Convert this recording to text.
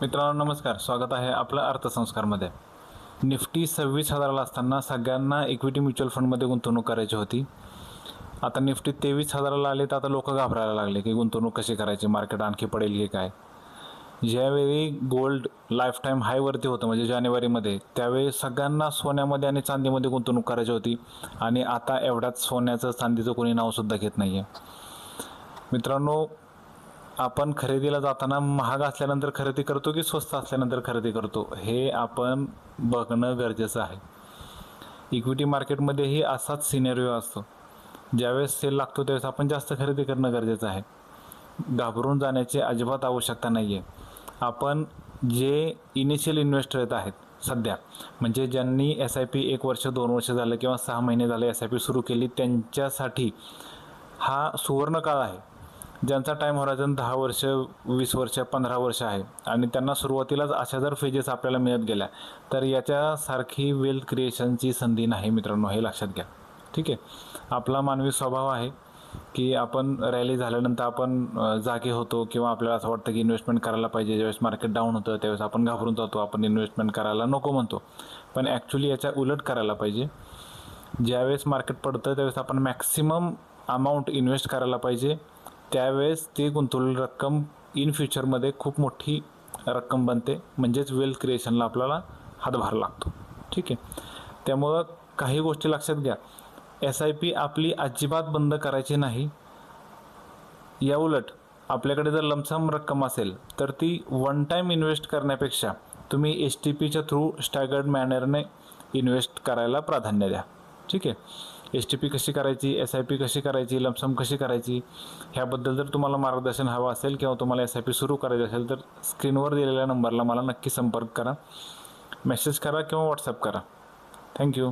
मित्रांनो नमस्कार, स्वागत आहे आपलं अर्थसंस्कारमध्ये. निफ्टी 26,000ला असताना सगळ्यांना इक्विटी म्युच्युअल फंडमध्ये गुंतवणूक करायची होती. आता निफ्टी 23,000ला आले तर आता लोक घाबरायला लागले की गुंतवणूक कशी करायची, मार्केट आणखी पडेल की काय. ज्यावेळी गोल्ड लाईफ टाईम हायवरती होतं म्हणजे जानेवारीमध्ये, त्यावेळी सगळ्यांना सोन्यामध्ये आणि चांदीमध्ये गुंतवणूक करायची होती आणि आता एवढ्यात सोन्याचं चांदीचं कोणी नावसुद्धा घेत नाही आहे. मित्रांनो, आपण खरेदीला जाताना महाग असल्यानंतर खरेदी करतो की स्वस्त असल्यानंतर खरेदी करतो हे आपण बघणं गरजेचं आहे. इक्विटी मार्केटमध्येही असाच सिनेरिओ असतो. ज्यावेळेस सेल लागतो त्यावेळेस आपण जास्त खरेदी करणं गरजेचं आहे. घाबरून जाण्याची अजिबात आवश्यकता नाही आहे. आपण जे इनिशियल इन्व्हेस्टर आहेत सध्या, म्हणजे ज्यांनी SIP 1 वर्ष 2 वर्ष झालं किंवा 6 महिने झाले SIP सुरू केली, त्यांच्यासाठी हा सुवर्ण काळ आहे. ज्यांचा टाईम हॉरायझन 10 वर्ष 20 वर्ष 15 वर्ष आहे आणि त्यांना सुरुवातीलाच अशा जर फेजेस आपल्याला मिळत गेल्या तर याच्यासारखी वेल्थ क्रिएशनची संधी नाही मित्रांनो, हे लक्षात घ्या. ठीक आहे. आपला मानवी स्वभाव आहे की आपण रॅली झाल्यानंतर आपण जागे होतो किंवा आपल्याला असं वाटतं की इन्व्हेस्टमेंट करायला पाहिजे. ज्यावेळेस मार्केट डाऊन होतं त्यावेळेस आपण घाबरून जातो, आपण इन्व्हेस्टमेंट करायला नको म्हणतो. पण ॲक्च्युली याच्या उलट करायला पाहिजे. ज्यावेळेस मार्केट पडतं त्यावेळेस आपण मॅक्सिमम अमाऊंट इन्व्हेस्ट करायला पाहिजे. त्यावेळेस ते गुंतवलेली रक्कम इन फ्युचरमध्ये खूप मोठी रक्कम बनते, म्हणजेच वेल्थ क्रिएशनला आपल्याला हातभार लागतो. ठीक आहे. त्यामुळं काही गोष्टी लक्षात घ्या. SIP आपली अजिबात बंद करायची नाही. याउलट आपल्याकडे जर लमसम रक्कम असेल तर ती वन टाईम इन्व्हेस्ट करण्यापेक्षा तुम्ही STPच्या थ्रू स्टॅगर्ड मॅनरने इन्व्हेस्ट करायला प्राधान्य द्या. ठीक आहे. STP कशी करायची, SIP कशी करायची, लमसम कशी करायची, ह्याबद्दल जर तुम्हाला मार्गदर्शन हवं असेल किंवा तुम्हाला SIP सुरू करायची असेल तर स्क्रीनवर दिलेल्या नंबरला मला नक्की संपर्क करा, मेसेज करा किंवा व्हॉट्सअप करा. थँक्यू.